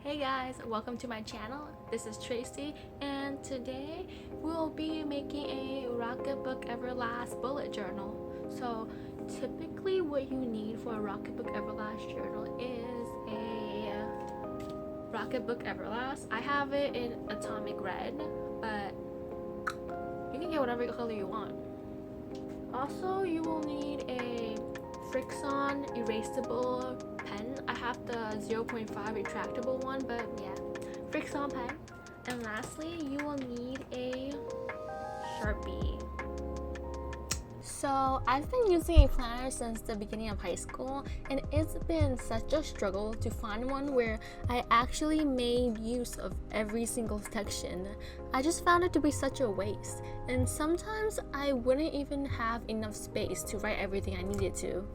Hey guys, welcome to my channel. This is Tracy, and today we'll be making a Rocketbook Everlast Bullet Journal. So typically what you need for a Rocketbook Everlast journal is a Rocketbook Everlast. I have it in atomic red, but you can get whatever color you want. Also, you will need a Frixon Erasable pen. I have the 0.5 retractable one, but yeah, Frixon pen. And lastly, you will need a Sharpie. So I've been using a planner since the beginning of high school, and it's been such a struggle to find one where I actually made use of every single section. I just found it to be such a waste, and sometimes I wouldn't even have enough space to write everything I needed to.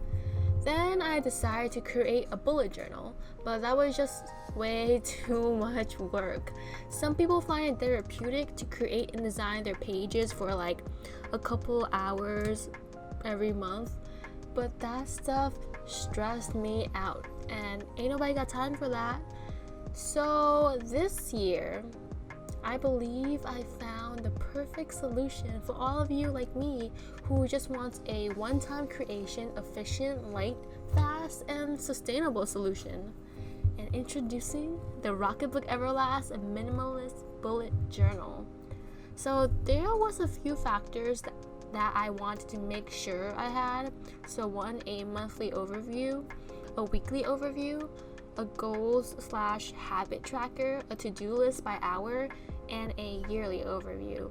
Then I decided to create a bullet journal, but that was just way too much work. Some people find it therapeutic to create and design their pages for like a couple hours every month, but that stuff stressed me out and ain't nobody got time for that. So this year, I believe I found the perfect solution for all of you like me who just wants a one-time creation, efficient, light, fast, and sustainable solution. And introducing the Rocketbook Everlast Minimalist Bullet Journal. So there was a few factors that I wanted to make sure I had. So one, a monthly overview, a weekly overview, a goals/habit tracker, a to-do list by hour, and a yearly overview.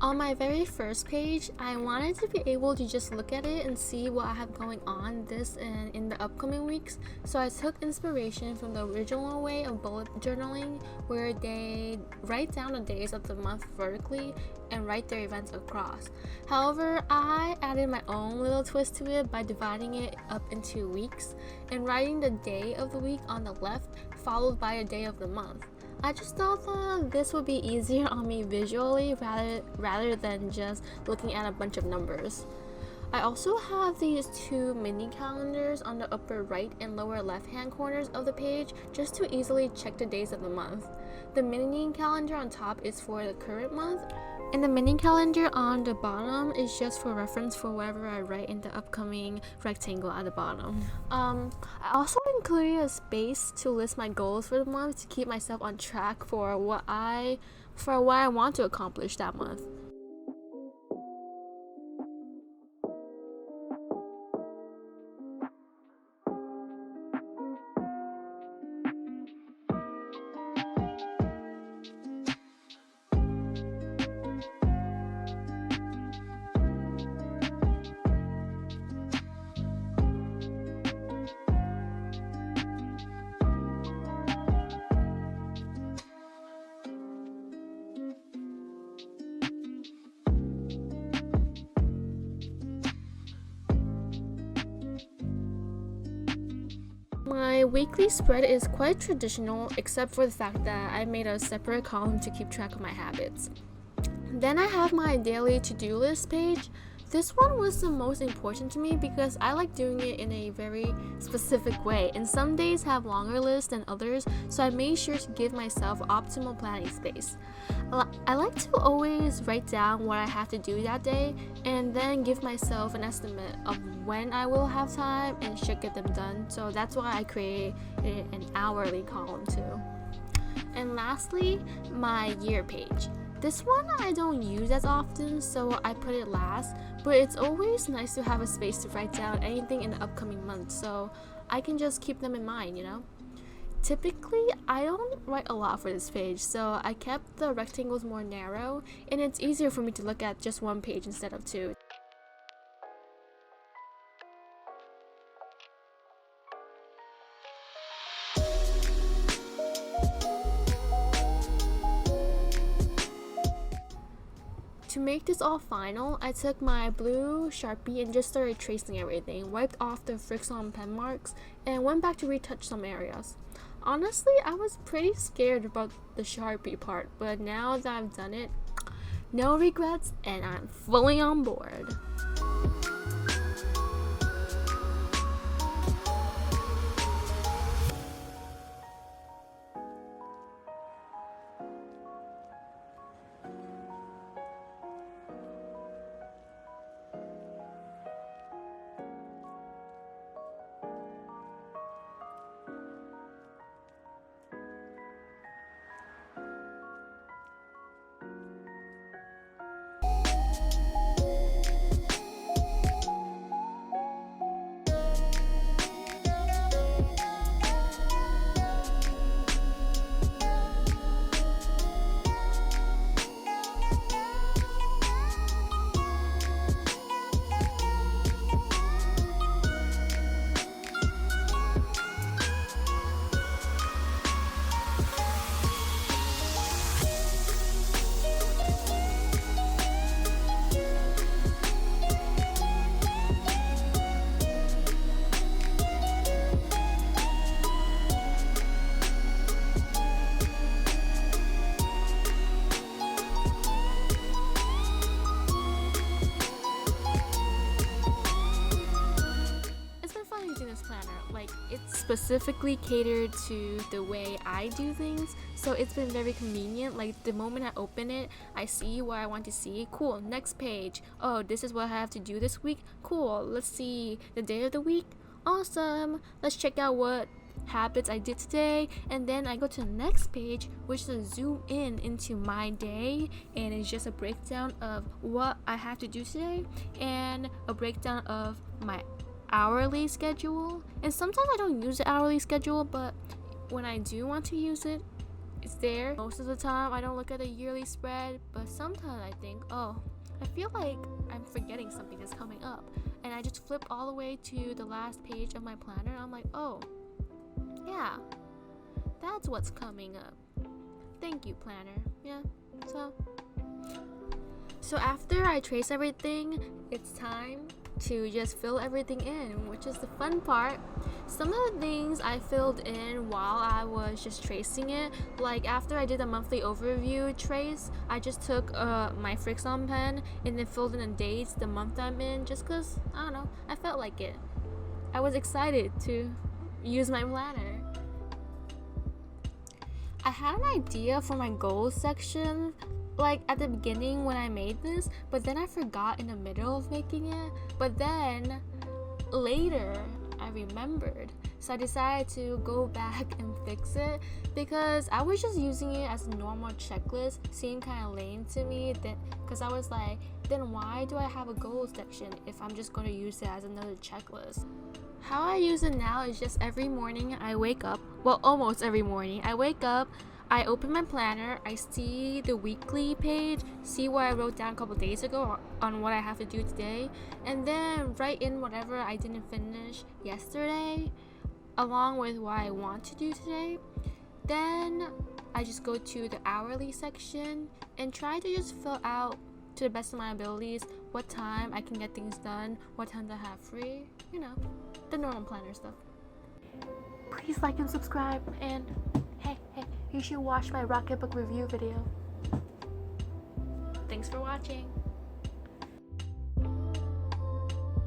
On my very first page, I wanted to be able to just look at it and see what I have going on this and in the upcoming weeks. So I took inspiration from the original way of bullet journaling, where they write down the days of the month vertically and write their events across. However, I added my own little twist to it by dividing it up into weeks and writing the day of the week on the left, followed by a day of the month. I just thought that this would be easier on me visually rather than just looking at a bunch of numbers. I also have these two mini calendars on the upper right and lower left hand corners of the page just to easily check the days of the month. The mini calendar on top is for the current month, and the mini calendar on the bottom is just for reference for whatever I write in the upcoming rectangle at the bottom. I also included a space to list my goals for the month to keep myself on track for what I want to accomplish that month. My weekly spread is quite traditional, except for the fact that I made a separate column to keep track of my habits. Then I have my daily to-do list page. This one was the most important to me because I like doing it in a very specific way, and some days have longer lists than others, so I made sure to give myself optimal planning space. I like to always write down what I have to do that day and then give myself an estimate of when I will have time and should get them done, so that's why I created an hourly column too. And lastly, my year page. This one I don't use as often, so I put it last, but it's always nice to have a space to write down anything in the upcoming month, so I can just keep them in mind, you know? Typically, I don't write a lot for this page, so I kept the rectangles more narrow, and it's easier for me to look at just one page instead of two. To make this all final, I took my blue Sharpie and just started tracing everything, wiped off the Frixon pen marks, and went back to retouch some areas. Honestly, I was pretty scared about the Sharpie part, but now that I've done it, no regrets, and I'm fully on board. specifically catered to the way I do things, so it's been very convenient. Like the moment I open it, I see what I want to see. Cool, next page. Oh, this is what I have to do this week. Cool, let's see the day of the week. Awesome, let's check out what habits I did today, and then I go to the next page, which is a zoom in into my day, and it's just a breakdown of what I have to do today and a breakdown of my hourly schedule. And sometimes I don't use the hourly schedule, but when I do want to use it, it's there. Most of the time I don't look at the yearly spread, but sometimes I think, oh, I feel like I'm forgetting something that's coming up, and I just flip all the way to the last page of my planner, and I'm like, oh yeah, that's what's coming up. Thank you, planner. Yeah, so after I trace everything, it's time to just fill everything in, which is the fun part. Some of the things I filled in while I was just tracing it, like after I did a monthly overview trace, I just took my Frixon pen and then filled in the dates, the month I'm in, just cause, I don't know, I felt like it. I was excited to use my planner. I had an idea for my goals section like at the beginning when I made this, but then I forgot in the middle of making it. But then later I remembered, so I decided to go back and fix it because I was just using it as a normal checklist. Seemed kind of lame to me then, because I was like, then why do I have a goals section if I'm just going to use it as another checklist? How I use it now is just every morning I wake up, well, almost every morning I wake up, I open my planner, I see the weekly page, see what I wrote down a couple days ago on what I have to do today, and then write in whatever I didn't finish yesterday along with what I want to do today. Then I just go to the hourly section and try to just fill out to the best of my abilities what time I can get things done, what time I have free, you know, the normal planner stuff. Please like and subscribe, and hey, you should watch my Rocketbook review video. Thanks for watching.